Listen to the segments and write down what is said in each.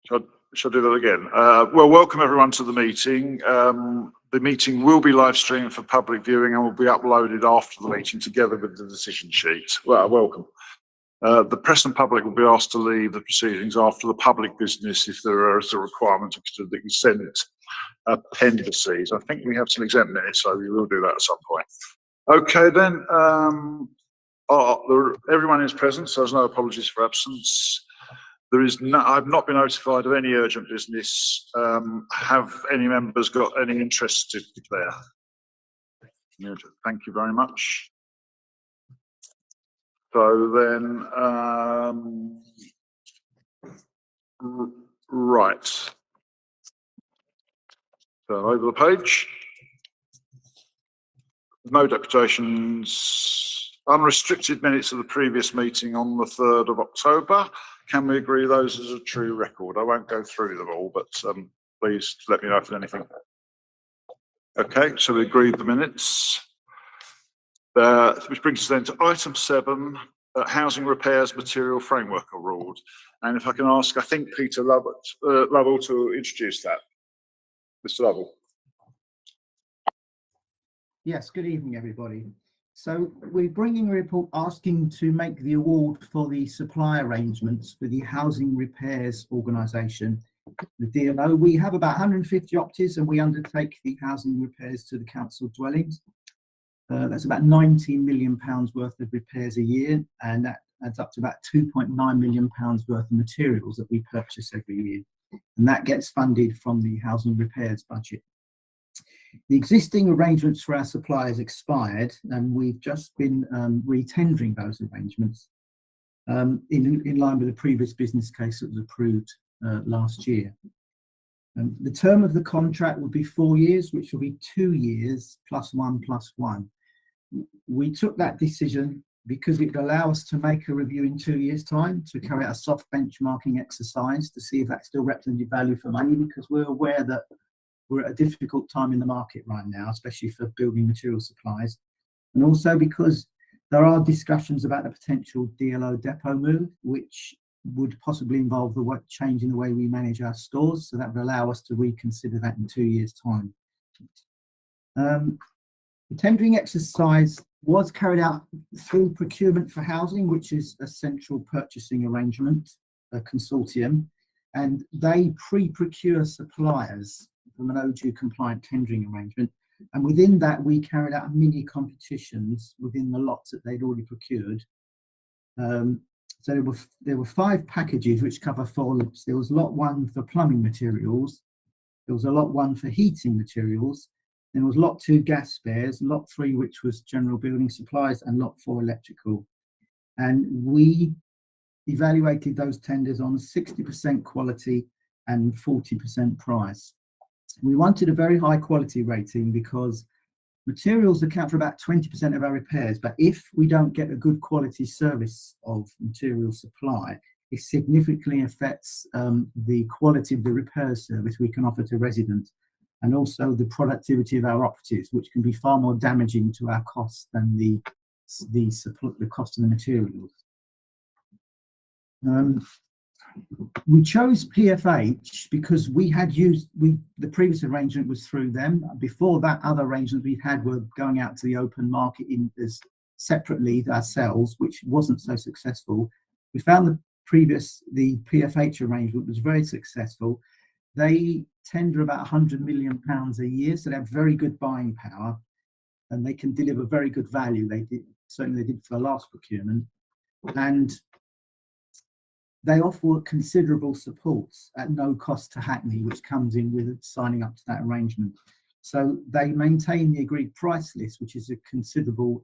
Shall I do that again? Well, welcome everyone to the meeting. The meeting will be live streamed for public viewing and will be uploaded after the meeting together with the decision sheet. Well, welcome. The press and public will be asked to leave the proceedings after the public business if there is a requirement to the consent appendices. I think we have some exempt minutes, so we will do that at some point. Okay, then. Everyone is present, so there's no apologies for absence. I've not been notified of any urgent business. Have any members got any interest to declare? Thank you very much. So then, right. So over the page. No deputations. Unrestricted minutes of the previous meeting on the 3rd of October. Can we agree those as a true record? I won't go through them all, but please let me know if there's anything. Okay, so we agreed the minutes. Which brings us then to item 7, housing repairs material framework award. And if I can ask, I think Peter Lovell to introduce that. Mr. Lovell. Yes, good evening, everybody. So we're bringing a report asking to make the award for the supply arrangements for the Housing Repairs Organisation, the DLO. We have about 150 opters and we undertake the housing repairs to the council dwellings. That's about £19 million worth of repairs a year, and that adds up to about £2.9 million worth of materials that we purchase every year. And that gets funded from the housing repairs budget. The existing arrangements for our suppliers expired, and we've just been re-tendering those arrangements in line with the previous business case that was approved last year. The term of the contract would be 4 years, which will be 2 years plus 1 plus 1. We took that decision because it would allow us to make a review in 2 years' time to carry out a soft benchmarking exercise to see if that still represented value for money, because we're aware that we're at a difficult time in the market right now, especially for building material supplies. And also because there are discussions about a potential DLO depot move, which would possibly involve the change in the way we manage our stores. So that would allow us to reconsider that in 2 years' time. The tendering exercise was carried out through Procurement for Housing, which is a central purchasing arrangement, a consortium, and they pre-procure suppliers from an O2 compliant tendering arrangement, and within that we carried out mini competitions within the lots that they'd already procured. So there were 5 packages which cover 4 lots. There was lot 1 for plumbing materials, there was a lot 1 for heating materials, then there was lot 2 gas spares, lot 3 which was general building supplies, and lot 4 electrical. And we evaluated those tenders on 60% quality and 40% price. We wanted a very high quality rating because materials account for about 20% of our repairs, but if we don't get a good quality service of material supply, it significantly affects the quality of the repair service we can offer to residents, and also the productivity of our operatives, which can be far more damaging to our costs than the cost of the materials. We chose PFH because we had used, the previous arrangement was through them. Before that, other arrangements we had were going out to the open market separately ourselves, which wasn't so successful. We found the PFH arrangement was very successful. They tender about £100 million a year, so they have very good buying power and they can deliver very good value. Certainly they did for the last procurement. And they offer considerable supports at no cost to Hackney, which comes in with signing up to that arrangement. So they maintain the agreed price list, which is a considerable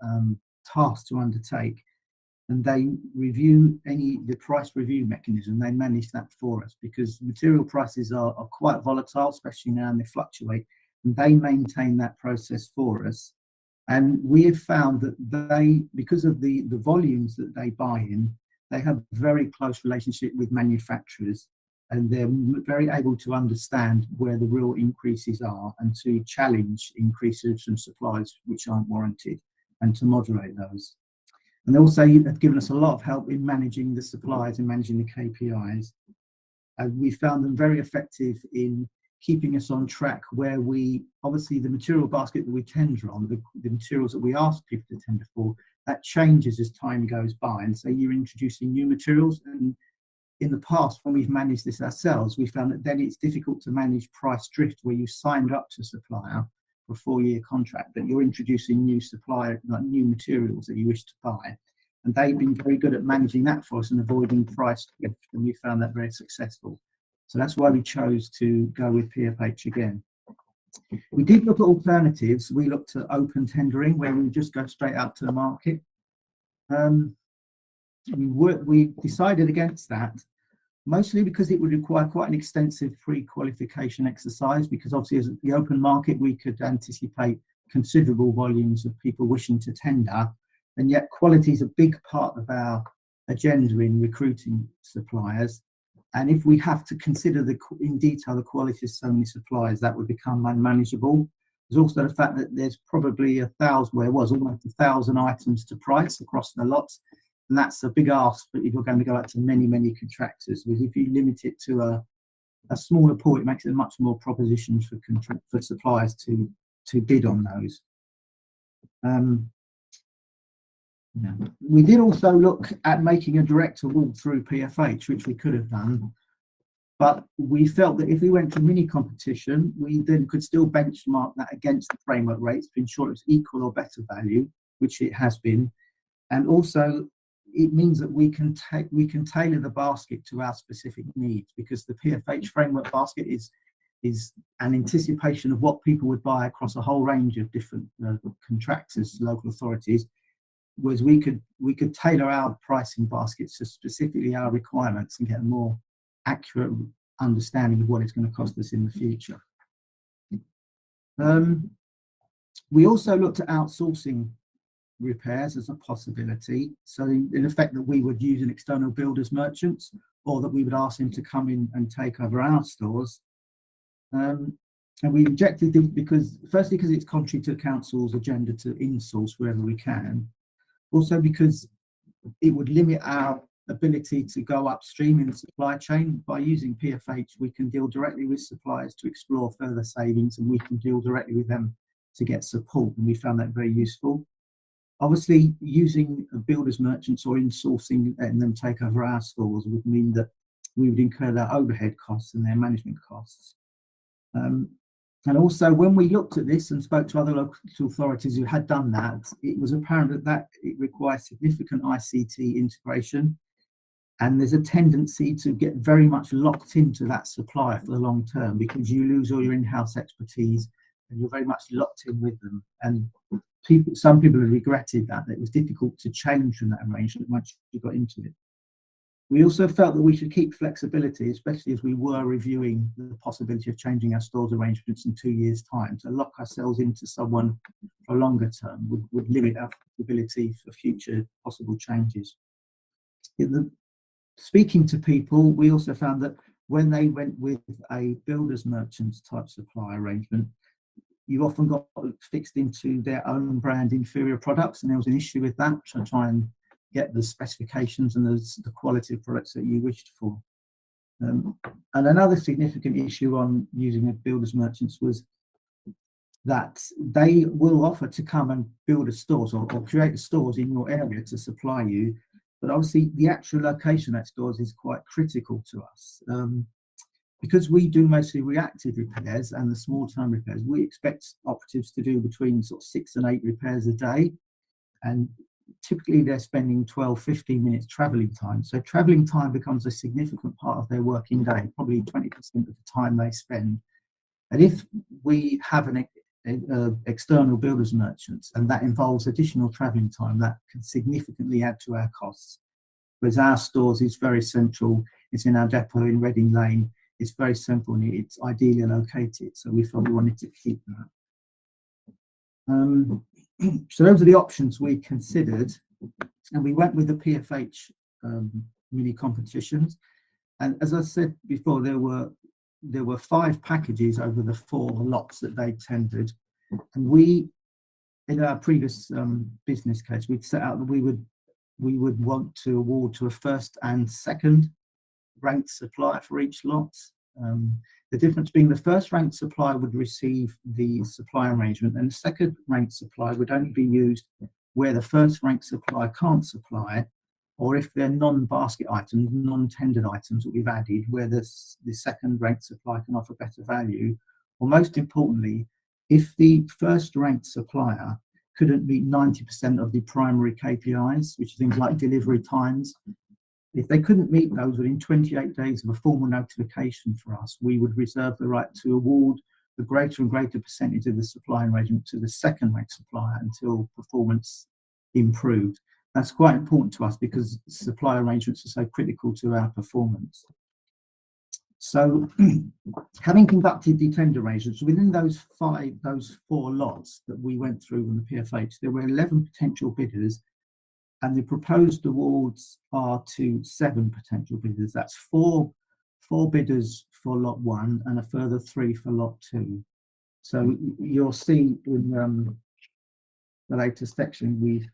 task to undertake. And they review the price review mechanism. They manage that for us because material prices are quite volatile, especially now, and they fluctuate. And they maintain that process for us. And we have found that because of the volumes that they buy in, they have a very close relationship with manufacturers, and they're very able to understand where the real increases are and to challenge increases from supplies which aren't warranted and to moderate those. And also have given us a lot of help in managing the supplies and managing the KPIs. And we found them very effective in keeping us on track, where we, obviously the material basket that we tender on, the materials that we ask people to tender for, that changes as time goes by. And so you're introducing new materials. And in the past, when we've managed this ourselves, we found that then it's difficult to manage price drift, where you signed up to a supplier for a 4-year contract, but you're introducing new supplier, like new materials that you wish to buy. And they've been very good at managing that for us and avoiding price drift, and we found that very successful. So that's why we chose to go with PFH again. We did look at alternatives. We looked at open tendering, where we just go straight out to the market. We decided against that, mostly because it would require quite an extensive pre-qualification exercise, because obviously as the open market, we could anticipate considerable volumes of people wishing to tender, and yet quality is a big part of our agenda in recruiting suppliers. And if we have to consider in detail the quality of so many suppliers, that would become unmanageable. There's also the fact that there's probably 1,000, well, it was almost 1,000 items to price across the lots. And that's a big ask, but if you're going to go out to many, many contractors, because if you limit it to a smaller pool, it makes it a much more proposition for suppliers to bid on those. We did also look at making a direct award through PFH, which we could have done, but we felt that if we went to mini competition, we then could still benchmark that against the framework rates to ensure it's equal or better value, which it has been. And also it means that we can tailor the basket to our specific needs, because the PFH framework basket is an anticipation of what people would buy across a whole range of different contractors, local authorities. Whereas we could tailor our pricing baskets to specifically our requirements and get a more accurate understanding of what it's going to cost us in the future. We also looked at outsourcing repairs as a possibility. So in effect, that we would use an external builder's merchants, or that we would ask them to come in and take over our stores. And we rejected this because, firstly, because it's contrary to the council's agenda to insource wherever we can. Also because it would limit our ability to go upstream in the supply chain. By using PFH, we can deal directly with suppliers to explore further savings, and we can deal directly with them to get support, and we found that very useful. Obviously, using builders merchants or insourcing and them take over our stores would mean that we would incur their overhead costs and their management costs. And also, when we looked at this and spoke to other local authorities who had done that, it was apparent that it requires significant ICT integration, and there's a tendency to get very much locked into that supplier for the long term, because you lose all your in-house expertise and you're very much locked in with them. And some people have regretted that it was difficult to change from that arrangement once you got into it. We also felt that we should keep flexibility, especially as we were reviewing the possibility of changing our stores arrangements in 2 years' time. To lock ourselves into someone for longer term would limit our flexibility for future possible changes. Speaking to people, we also found that when they went with a builder's merchants type supply arrangement, you often got fixed into their own brand inferior products, and there was an issue with that, to try and get the specifications and the quality of products that you wished for. And another significant issue on using a builder's merchants was that they will offer to come and build a stores or create stores in your area to supply you, but obviously the actual location of that stores is quite critical to us. Because we do mostly reactive repairs and the small time repairs, we expect operatives to do between sort of 6 and 8 repairs a day, and typically they're spending 12-15 minutes travelling time. So travelling time becomes a significant part of their working day, probably 20% of the time they spend. And if we have an external builders merchants, and that involves additional travelling time, that can significantly add to our costs. Whereas our stores is very central, it's in our depot in Reading Lane, it's very simple and it's ideally located, so we felt we wanted to keep that. So those are the options we considered, and we went with the PFH mini competitions. And as I said before, there were 5 packages over the 4 lots that they tendered, and we, in our previous business case, we'd set out that we would want to award to a first and second ranked supplier for each lot. The difference being the first ranked supplier would receive the supply arrangement, and the second ranked supplier would only be used where the first ranked supplier can't supply, or if they're non-basket items, non-tendered items that we've added, where the second ranked supplier can offer better value. Or most importantly, if the first ranked supplier couldn't meet 90% of the primary KPIs, which are things like delivery times, if they couldn't meet those within 28 days of a formal notification for us, we would reserve the right to award the greater and greater percentage of the supply arrangement to the second ranked supplier until performance improved. That's quite important to us because supply arrangements are so critical to our performance. So having conducted the tender arrangements, within those four lots that we went through in the PFH, there were 11 potential bidders, and the proposed awards are to 7 potential bidders. That's four bidders for lot 1 and a further 3 for lot 2. So you'll see in the latest section,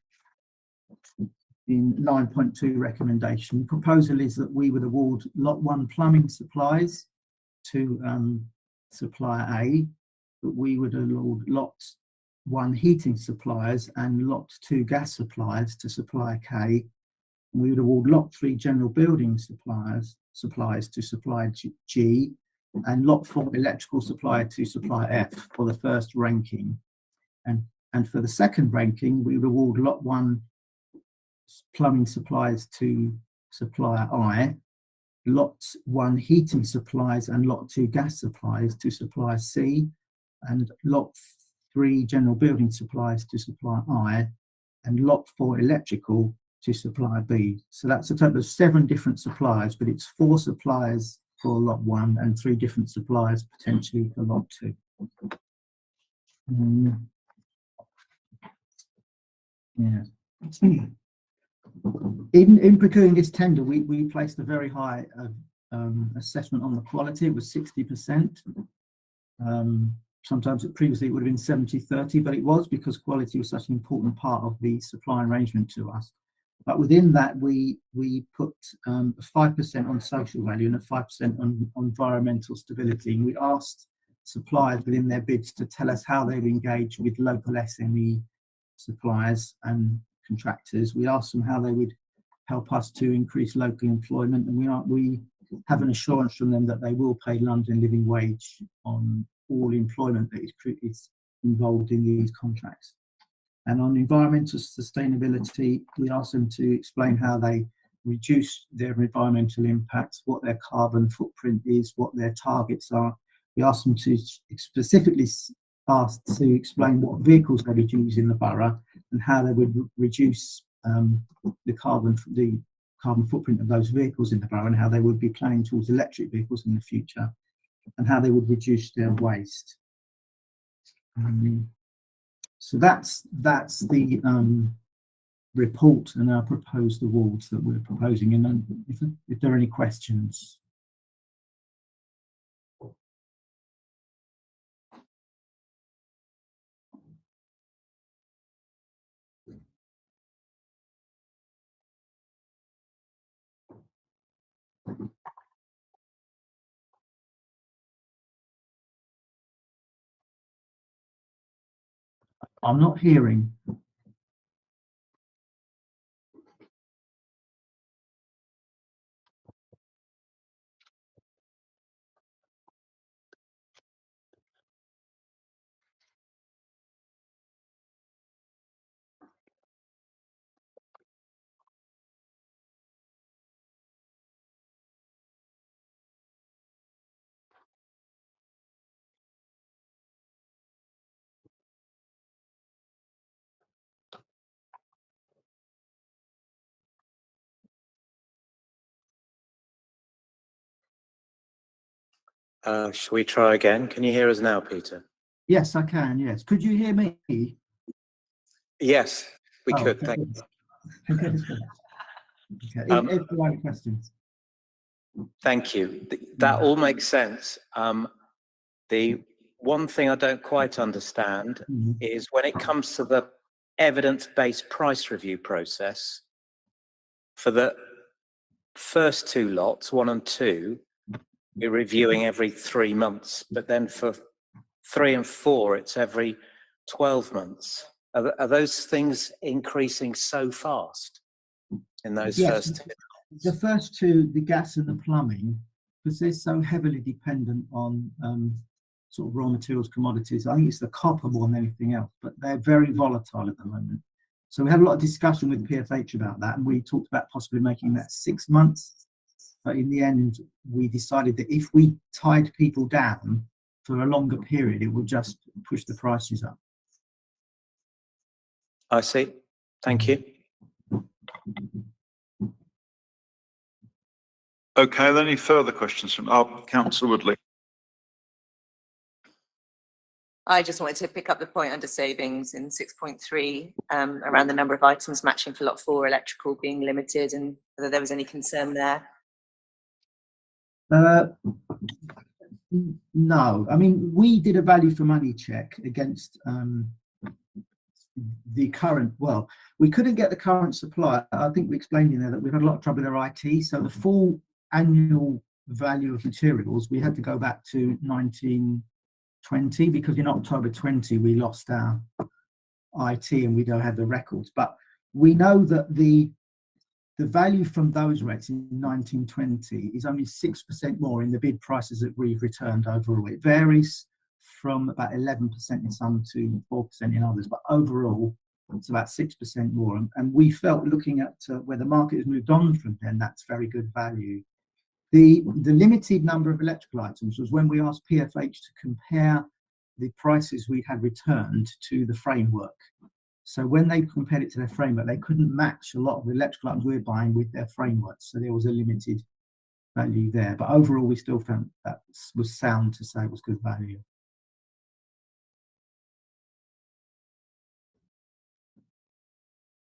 in 9.2 recommendation, the proposal is that we would award lot 1 plumbing supplies to supplier A, but we would award lot 1 heating suppliers and lot 2 gas suppliers to supplier K. We would award lot 3 general building supplies to supplier G, and lot 4 electrical supplier to supplier F for the first ranking. And for the second ranking, we would award lot 1 plumbing supplies to supplier I, lot 1 heating supplies and lot 2 gas supplies to supplier C, and lot 3 general building supplies to supplier I, and lot 4 electrical to supplier B. So that's a total of 7 different suppliers, but it's 4 suppliers for lot 1 and 3 different suppliers potentially for lot 2. Yeah. In procuring this tender, we placed a very high assessment on the quality. It was 60%. Sometimes previously it would have been 70-30, but it was because quality was such an important part of the supply arrangement to us. But within that, we put 5% on social value and a 5% on environmental stability. And we asked suppliers within their bids to tell us how they've engaged with local SME suppliers and contractors. We asked them how they would help us to increase local employment, and we have an assurance from them that they will pay London living wage on all employment that is involved in these contracts. And on environmental sustainability, we asked them to explain how they reduce their environmental impacts, what their carbon footprint is, what their targets are. We asked them to specifically explain what vehicles they would use in the borough and how they would reduce the carbon footprint of those vehicles in the borough, and how they would be planning towards electric vehicles in the future, and how they would reduce their waste. So that's the report and our proposed awards that we're proposing. And if there are any questions. I'm not hearing. Shall we try again? Can you hear us now, Peter? Yes, I can. Yes. Could you hear me? Yes, we could. Thank you. Okay. If there are any questions. Thank you. That all makes sense. The one thing I don't quite understand is when it comes to the evidence-based price review process, for the first two lots, 1 and 2, we're reviewing every 3 months, but then for 3 and 4, it's every 12 months. Are those things increasing so fast in those Yes, first two? the first two, the gas and the plumbing, because they're so heavily dependent on sort of raw materials, commodities. I think it's the copper more than anything else, but they're very volatile at the moment. So we had a lot of discussion with PFH about that, and we talked about possibly making that 6 months. But in the end, we decided that if we tied people down for a longer period, it would just push the prices up. I see. Thank you. Okay, then any further questions from Councillor Woodley? I just wanted to pick up the point under savings in 6.3 around the number of items matching for lot 4 electrical being limited, and whether there was any concern there. No, I mean, we did a value for money check against the current, well, we couldn't get the current supply. I think we explained in there that we've had a lot of trouble with our IT. So the full annual value of materials, we had to go back to 1920, because in October 20, we lost our IT and we don't have the records. But we know that the value from those rates in 1920 is only 6% more in the bid prices that we've returned overall. It varies from about 11% in some to 4% in others, but overall it's about 6% more. And we felt, looking at where the market has moved on from then, that's very good value. The limited number of electrical items was when we asked PFH to compare the prices we had returned to the framework. So when they compared it to their framework, they couldn't match a lot of the electrical items we're buying with their frameworks. So there was a limited value there. But overall, we still found that was sound to say it was good value.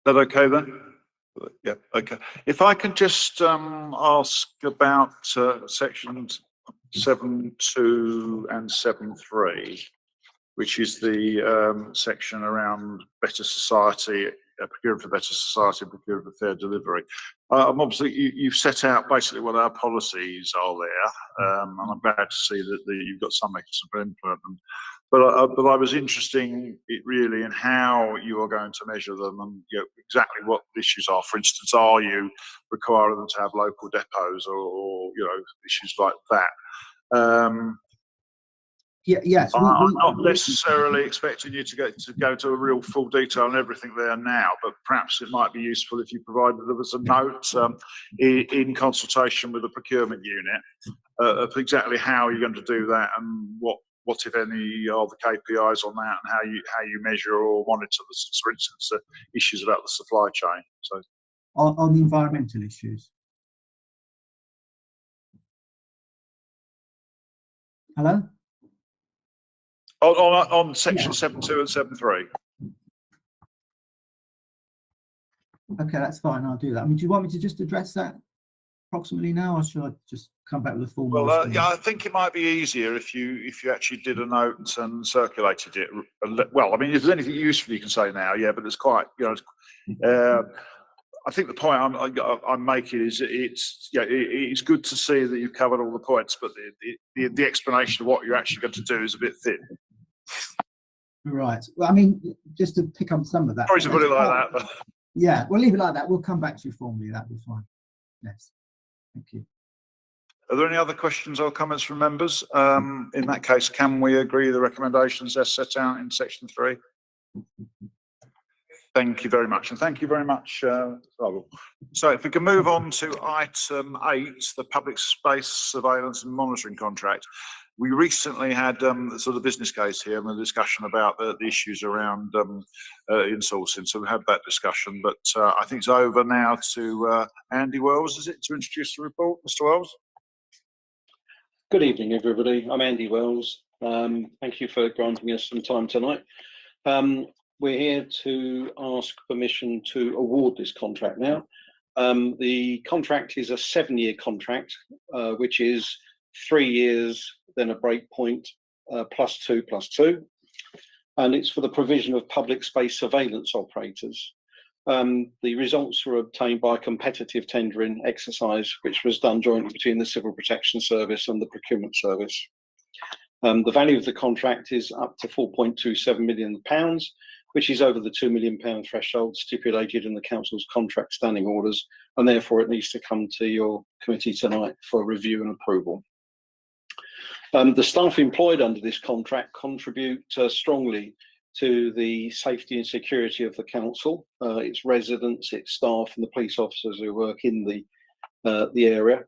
Is that okay then? Yeah, okay. If I can just ask about sections 7.2 and 7.3, which is the section around better society, procuring for better society, procuring for fair delivery. Obviously, you've set out basically what our policies are there, and I'm glad to see that you've got some mechanism for implement them. But I was interested really in how you are going to measure them, and exactly what the issues are. For instance, are you requiring them to have local depots, or issues like that? Yes, I'm not necessarily expecting you to go to a real full detail on everything there now, but perhaps it might be useful if you provided us a note in consultation with the procurement unit of exactly how you're going to do that, and what if any are the KPIs on that, and how you measure or monitor for instance, issues about the supply chain. So on the environmental issues. Hello? On section 7.2 and 7.3. Okay, that's fine. I'll do that. I mean, do you want me to just address that approximately now, or should I just come back with a formal response? Yeah, I think it might be easier if you actually did a note and circulated it. Well, I mean, if there's anything useful you can say now, yeah, but it's quite, I think the point I'm making is it's good to see that you've covered all the points, but the explanation of what you're actually going to do is a bit thin. Right. Well, I mean, just to pick up some of that. Sorry to put it like that. But. Yeah, we'll leave it like that. We'll come back to you formally. That'll be fine. Yes. Thank you. Are there any other questions or comments from members? In that case, can we agree the recommendations as set out in section 3? Thank you very much. And thank you very much, Robert. So if we can move on to item 8, the public space surveillance and monitoring contract. We recently had sort of business case here and a discussion about the issues around insourcing. So we had that discussion, but I think it's over now to Andy Wells, is it, to introduce the report? Mr. Wells? Good evening, everybody. I'm Andy Wells. Thank you for granting us some time tonight. We're here to ask permission to award this contract now. The contract is a 7-year contract, which is 3 years, then a break point, +2 +2. And it's for the provision of public space surveillance operators. The results were obtained by a competitive tendering exercise, which was done jointly between the Civil Protection Service and the Procurement Service. The value of the contract is up to £4.27 million, which is over the £2 million threshold stipulated in the Council's contract standing orders, and therefore it needs to come to your committee tonight for review and approval. The staff employed under this contract contribute strongly to the safety and security of the council, its residents, its staff, and the police officers who work in the area.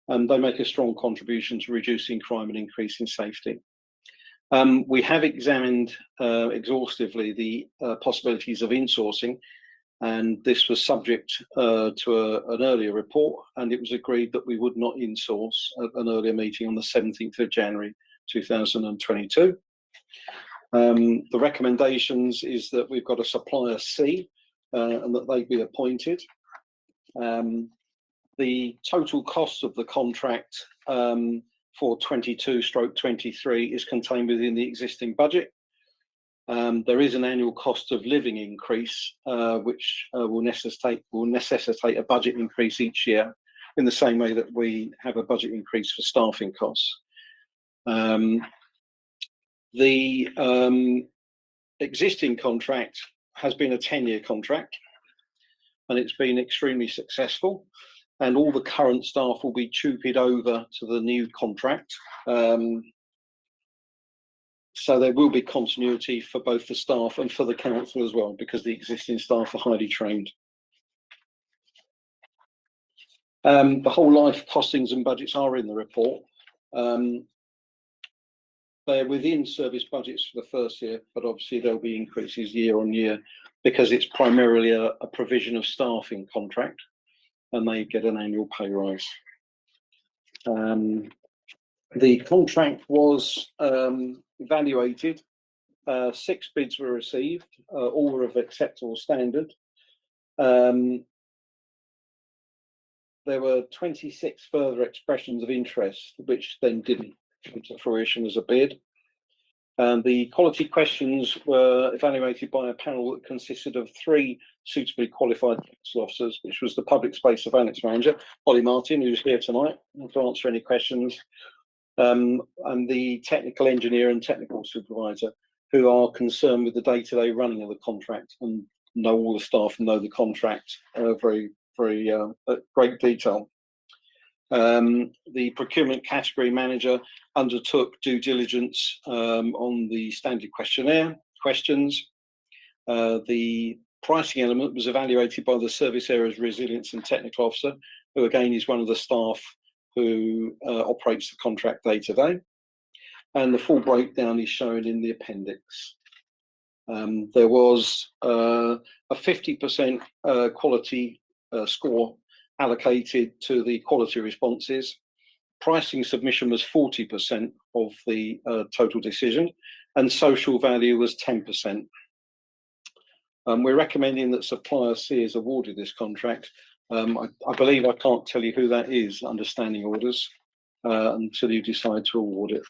And they make a strong contribution to reducing crime and increasing safety. We have examined exhaustively the possibilities of insourcing, and this was subject to an earlier report, and it was agreed that we would not insource at an earlier meeting on the 17th of January 2022. The recommendations is that we've got a supplier C and that they be appointed. The total cost of the contract for 22/23 is contained within the existing budget. There is an annual cost of living increase, which will necessitate a budget increase each year, in the same way that we have a budget increase for staffing costs. The existing contract has been a 10-year contract, and it's been extremely successful, and all the current staff will be tupied over to the new contract. So there will be continuity for both the staff and for the council as well, because the existing staff are highly trained. The whole life costings and budgets are in the report. They're within service budgets for the first year, but obviously there'll be increases year on year because it's primarily a provision of staffing contract, and they get an annual pay rise. The contract was evaluated. 6 bids were received, all were of acceptable standard. There were 26 further expressions of interest, which then didn't come to fruition as a bid. The quality questions were evaluated by a panel that consisted of 3 suitably qualified council officers, which was the Public Space Surveillance Manager, Holly Martin, who's here tonight to answer any questions, and the Technical Engineer and Technical Supervisor, who are concerned with the day-to-day running of the contract and know all the staff and know the contract very great detail. The Procurement Category Manager undertook due diligence on the standard questionnaire questions. The pricing element was evaluated by the Service Areas Resilience and Technical Officer, who again is one of the staff who operates the contract day to day. And the full breakdown is shown in the appendix. There was a 50% quality score allocated to the quality responses. Pricing submission was 40% of the total decision, and social value was 10%. We're recommending that supplier C is awarded this contract. I believe I can't tell you who that is under standing orders until you decide to award it.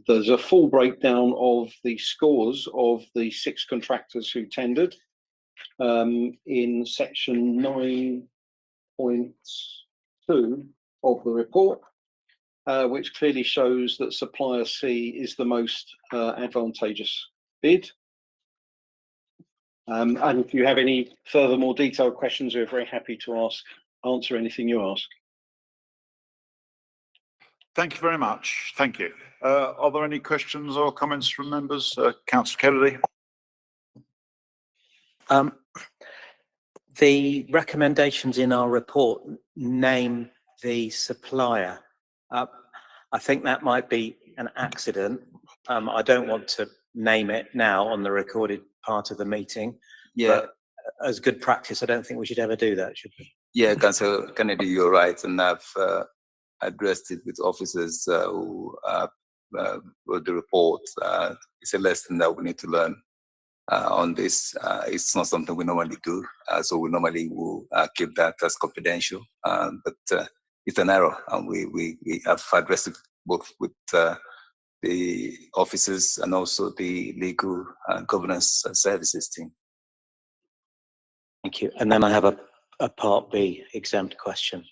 There's a full breakdown of the scores of the 6 contractors who tendered in section 9.2 of the report, which clearly shows that supplier C is the most advantageous bid. And if you have any further more detailed questions, we're very happy to answer anything you ask. Thank you very much. Thank you. Are there any questions or comments from members? Councillor Kennedy. The recommendations in our report name the supplier. I think that might be an accident. I don't want to name it now on the recorded part of the meeting. Yeah. But as good practice, I don't think we should ever do that, should we? Yeah, Councillor Kennedy, you're right, and I've addressed it with officers who wrote the report. It's a lesson that we need to learn on this. It's not something we normally do, so we normally will keep that as confidential. But it's an error, and we have addressed it both with the officers and also the legal and governance services team. Thank you. And then I have a Part B exempt question.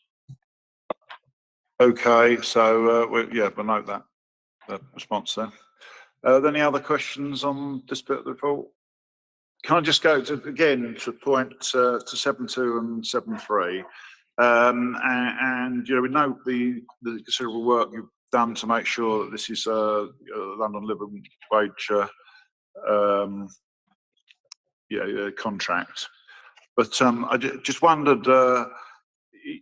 Okay, so we'll note that response then. Any other questions on this bit of the report? Can I just go again to point to 7.2 and 7.3? And we note the considerable work you've done to make sure that this is a London living wage contract. But I just wondered,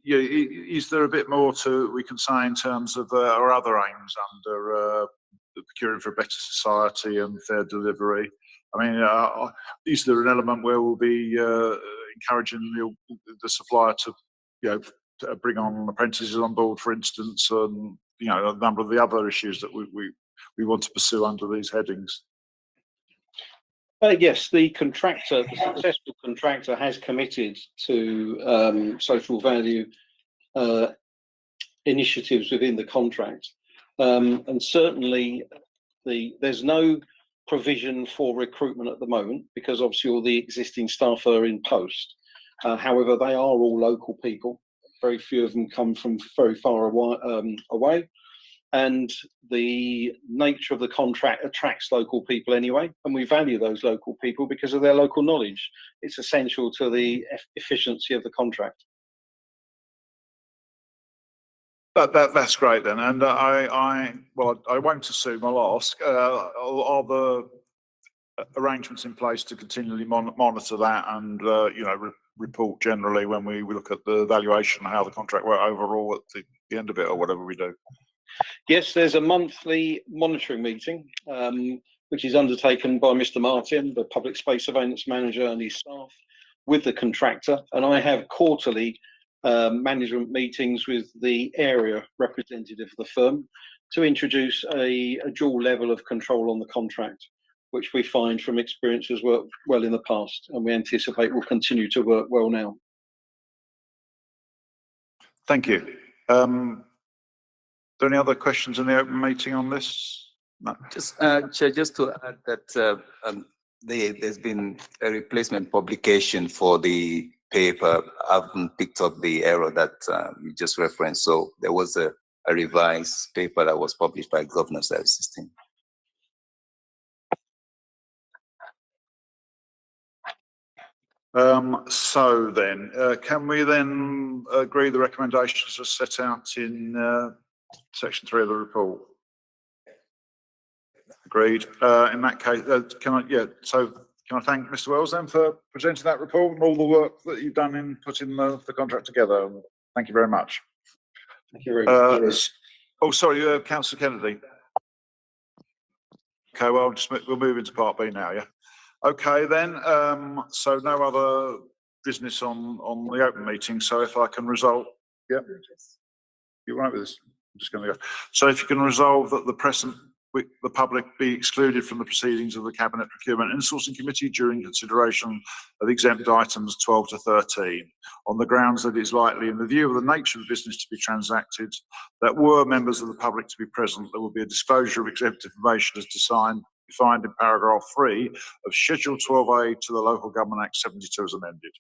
is there a bit more we can say in terms of our other aims under procuring for a better society and fair delivery? I mean, is there an element where we'll be encouraging the supplier to bring on apprentices on board, for instance, and a number of the other issues that we want to pursue under these headings? Yes, the successful contractor has committed to social value initiatives within the contract. And certainly there's no provision for recruitment at the moment because obviously all the existing staff are in post. However, they are all local people. Very few of them come from very far away. And the nature of the contract attracts local people anyway, and we value those local people because of their local knowledge. It's essential to the efficiency of the contract. That's great then, and I won't assume. I'll ask: are the arrangements in place to continually monitor that and report generally when we look at the valuation and how the contract worked overall at the end of it, or whatever we do? Yes, there's a monthly monitoring meeting, which is undertaken by Mr. Martin, the public space surveillance manager, and his staff with the contractor. And I have quarterly management meetings with the area representative of the firm to introduce a dual level of control on the contract, which we find from experience has worked well in the past, and we anticipate will continue to work well now. Thank you. Are there any other questions in the open meeting on this? No. Just, Chair, just to add that there's been a replacement publication for the paper. I haven't picked up the error that you just referenced. So there was a revised paper that was published by Governance Service System. So then, can we then agree the recommendations as set out in section 3 of the report? Agreed. In that case, can I thank Mr. Wells then for presenting that report and all the work that you've done in putting the contract together. Thank you very much. Thank you very much. Oh, sorry, Councillor Kennedy. Okay, well, we'll move into Part B now, yeah? Okay, then, so no other business on the open meeting, so if I can resolve, yeah? You right with this? I'm just going to go. So if you can resolve that the public be excluded from the proceedings of the Cabinet Procurement Insourcing Committee during consideration of exempt items 12 to 13, on the grounds that it is likely, in the view of the nature of the business to be transacted, that were members of the public to be present, there will be a disclosure of exempt information as defined in paragraph 3 of Schedule 12A to the Local Government Act 72 as amended.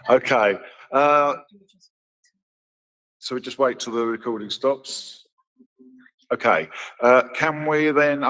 Okay. So we just wait till the recording stops. Okay. Can we then?